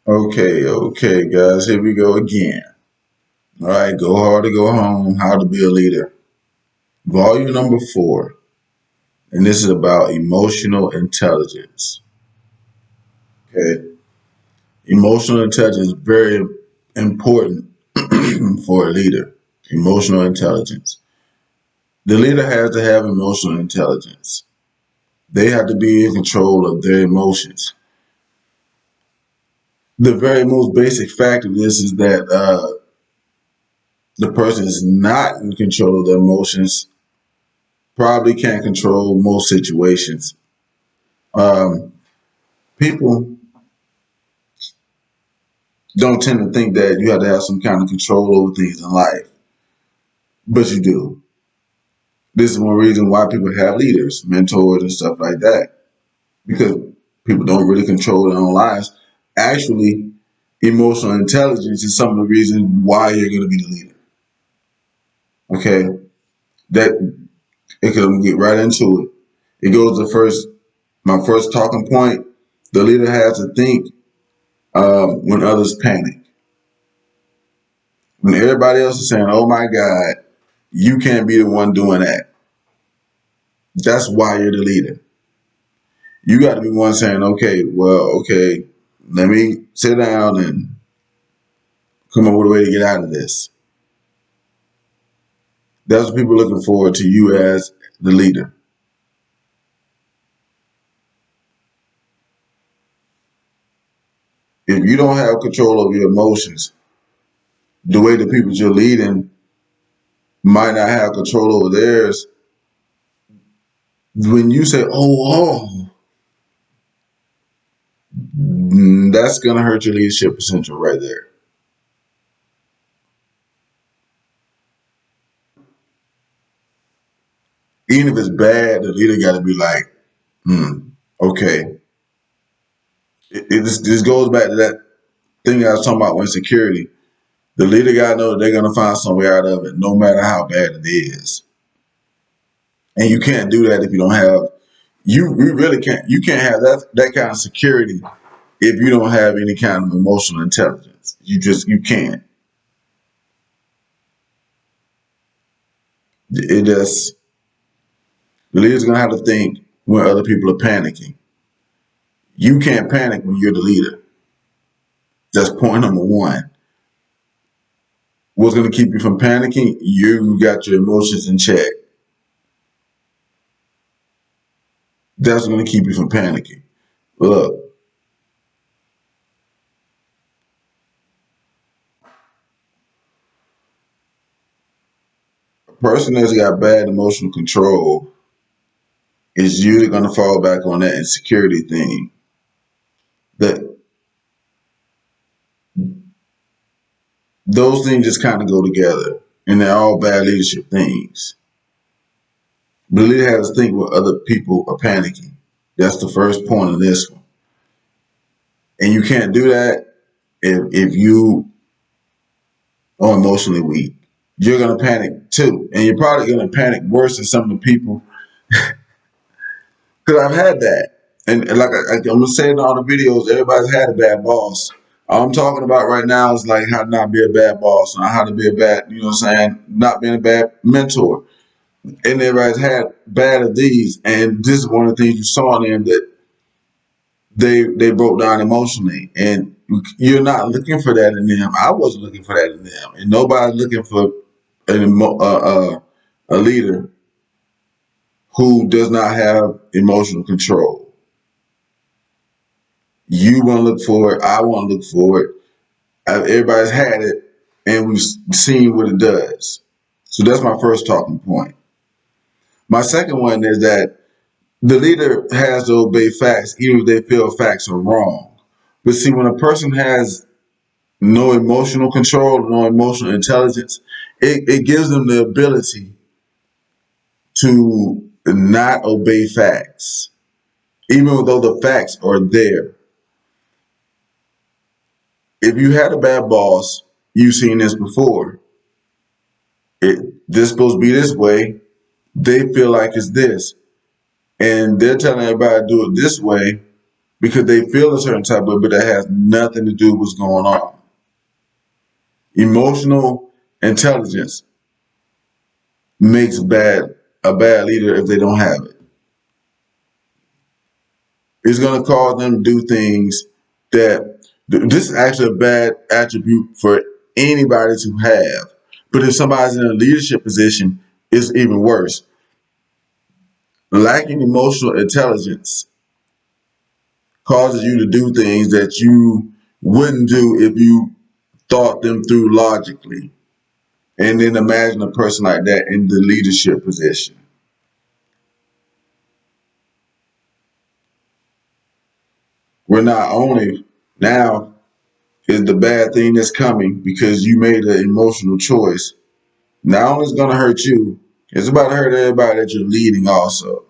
Okay, guys, here we go again. All right, go hard to go home. How to be a leader. Volume number 4, and this is about emotional intelligence. Okay, emotional intelligence is very important for a leader. Emotional intelligence. The leader has to have emotional intelligence. They have to be in control of their emotions. The very most basic fact of this is that the person is not in control of their emotions probably can't control most situations. Um, People don't tend to think that you have to have some kind of control over things in life, but you do. This is one reason why people have leaders, mentors, and stuff like that, because people don't really control their own lives. Actually, emotional intelligence is some of the reasons why you're going to be the leader. Okay, that it can get right into it. It goes to my first talking point. The leader has to think when others panic. When everybody else is saying, "Oh my God," you can't be the one doing that. That's why you're the leader. You got to be one saying, "Okay, well, okay, let me sit down and come up with a way to get out of this." That's what people are looking forward to you as the leader. If you don't have control over your emotions, the way the people you're leading might not have control over theirs. When you say, that's going to hurt your leadership potential right there. Even if it's bad, the leader got to be like, okay. This goes back to that thing I was talking about with insecurity. The leader got to know that they're going to find some way out of it, no matter how bad it is. And you can't do that if you don't have you really can't you can't have that kind of security if you don't have any kind of emotional intelligence. You can't. It just the leader's gonna have to think when other people are panicking. You can't panic when you're the leader. That's point number one. What's gonna keep you from panicking? You got your emotions in check. That's gonna keep you from panicking. Look, a person that's got bad emotional control is usually gonna fall back on that insecurity thing. That those things just kind of go together, and they're all bad leadership things. But leader has to think when other people are panicking. That's the first point of this one, and you can't do that if you are emotionally weak. You're gonna panic too, and you're probably gonna panic worse than some of the people. Because I've had that, and like I'm gonna say in all the videos, everybody's had a bad boss. All I'm talking about right now is like how to not be a bad boss, and how to be a bad, you know what I'm saying, not being a bad mentor. And everybody's had bad of these, and this is one of the things you saw in them that they broke down emotionally, and you're not looking for that in them. I wasn't looking for that in them, and nobody's looking for a leader who does not have emotional control. You want to look for it. I want to look for it. Everybody's had it, and we've seen what it does. So that's my first talking point. My second one is that the leader has to obey facts, even if they feel facts are wrong. But see, when a person has no emotional control, no emotional intelligence, it gives them the ability to not obey facts, even though the facts are there. If you had a bad boss, you've seen this before. This supposed to be this way. They feel like it's this, and they're telling everybody to do it this way. because they feel a certain type of way, but that has nothing to do with what's going on. Emotional intelligence makes a bad leader if they don't have it. It's going to cause them to do things that this is actually a bad attribute for anybody to have. But if somebody's in a leadership position, it's even worse. Lacking emotional intelligence causes you to do things that you wouldn't do if you thought them through logically. And then imagine a person like that in the leadership position. Where not only now is the bad thing that's coming because you made an emotional choice, not only is it going to hurt you, it's about to hurt everybody that you're leading also.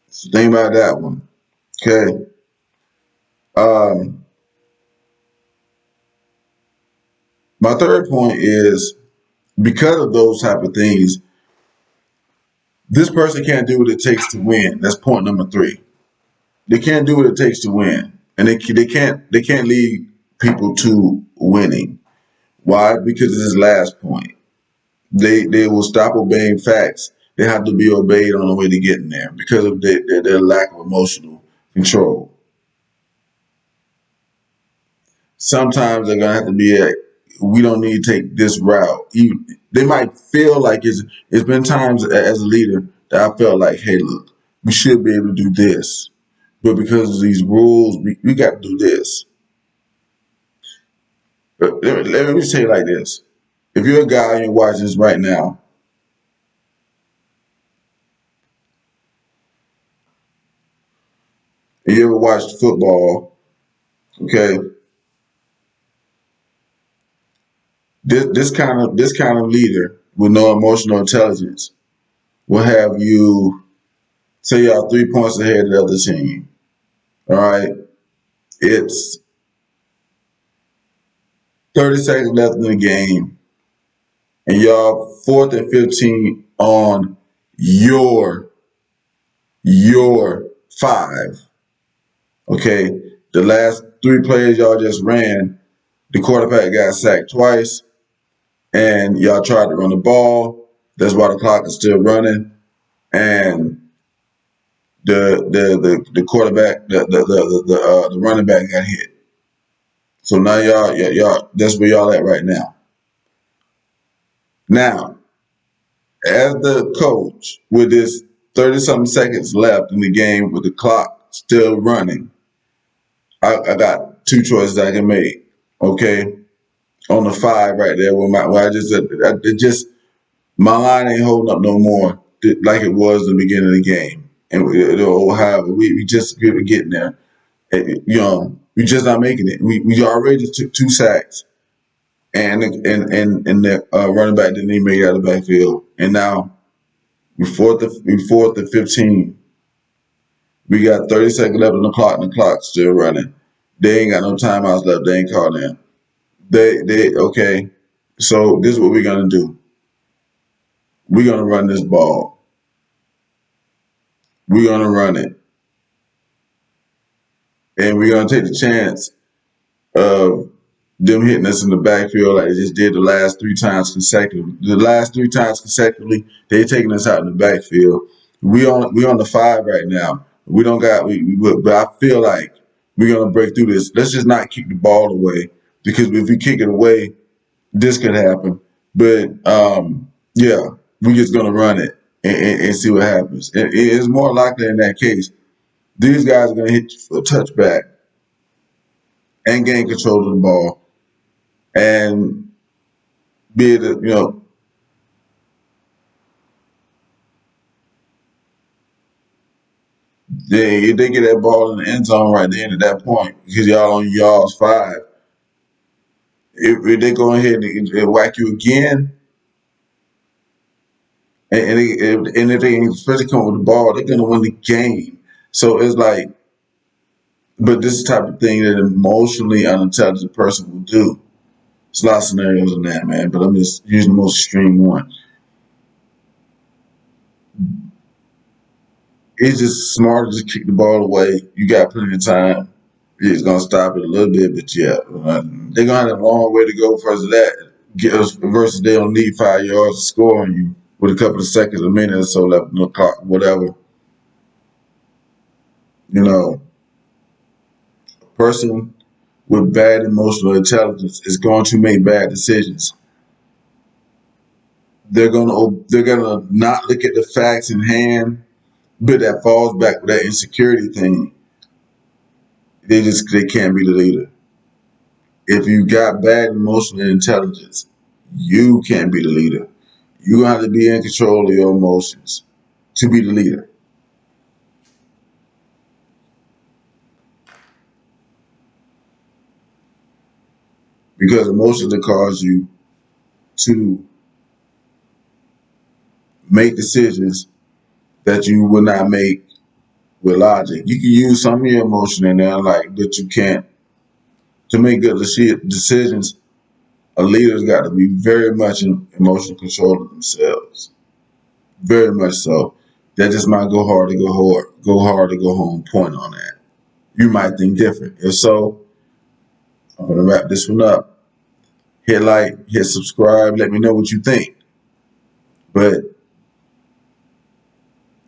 So think about that one. Okay. Um, my third point is because of those type of things, this person can't do what it takes to win. That's point number three. They can't do what it takes to win, and they can't lead people to winning. Why? Because of this last point. They will stop obeying facts. They have to be obeyed on the way to getting there because of their lack of emotional control. Sometimes they're gonna have to be we don't need to take this route. They might feel like it's been times as a leader that I felt like, hey, look, we should be able to do this. But because of these rules, we got to do this. But let me say it like this. If you're a guy and you're watching this right now, and you ever watched football, okay, this kind of leader with no emotional intelligence will have you say y'all 3 points ahead of the other team. All right. It's 30 seconds left in the game, and y'all 4th and 15 on your your five. Okay. The last three plays y'all just ran, the quarterback got sacked twice, and y'all tried to run the ball. That's why the clock is still running. And the quarterback, the running back got hit. So now y'all that's where y'all at right now. Now, as the coach, with this 30 something seconds left in the game with the clock still running, I got two choices I can make. Okay. On the five right there where it just my line ain't holding up no more like it was in the beginning of the game. And however, we just getting there. We just not making it. We already took two sacks, and the running back didn't even make it out of the backfield. And now we fourth and 15. We got 30 seconds left on the clock, and the clock's still running. They ain't got no timeouts left. They ain't called in. They okay. So this is what we're gonna do. We're gonna run this ball. We're gonna run it, and we're gonna take the chance of them hitting us in the backfield like they just did the last three times consecutively. The last three times consecutively, they taking us out in the backfield. We on the five right now. We don't got but I feel like we're gonna break through this. Let's just not kick the ball away because if we kick it away, this could happen. But yeah, we just gonna run it and see what happens. It's more likely in that case. These guys are gonna hit you for a touchback and gain control of the ball and be able to, they get that ball in the end zone right there at that point because y'all on y'all's five. If they go ahead and whack you again, and if they especially come with the ball, they're gonna win the game. So it's like, but this is the type of thing that an emotionally unintelligent person will do. There's a lot of scenarios in that, man, but I'm just using the most extreme one. It's just smarter to just kick the ball away. You got plenty of time. It's gonna stop it a little bit, but yeah, they're gonna have a long way to go versus that. Versus they don't need 5 yards to score on you with a couple of seconds, a minute or so left on the clock, whatever. You know, a person with bad emotional intelligence is going to make bad decisions. They're gonna not look at the facts in hand, but that falls back with that insecurity thing. They can't be the leader. If you got bad emotional intelligence, you can't be the leader. You have to be in control of your emotions to be the leader. Because emotions that cause you to make decisions that you would not make with logic. You can use some of your emotion in there, like, but you can't. To make good decisions, a leader's got to be very much in emotional control of themselves. Very much so. That just might go hard to go hard to go home point on that. You might think different. If so, I'm gonna wrap this one up. Hit like, hit subscribe, let me know what you think. But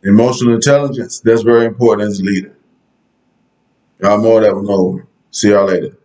emotional intelligence, that's very important as a leader. Y'all know that one over. See y'all later.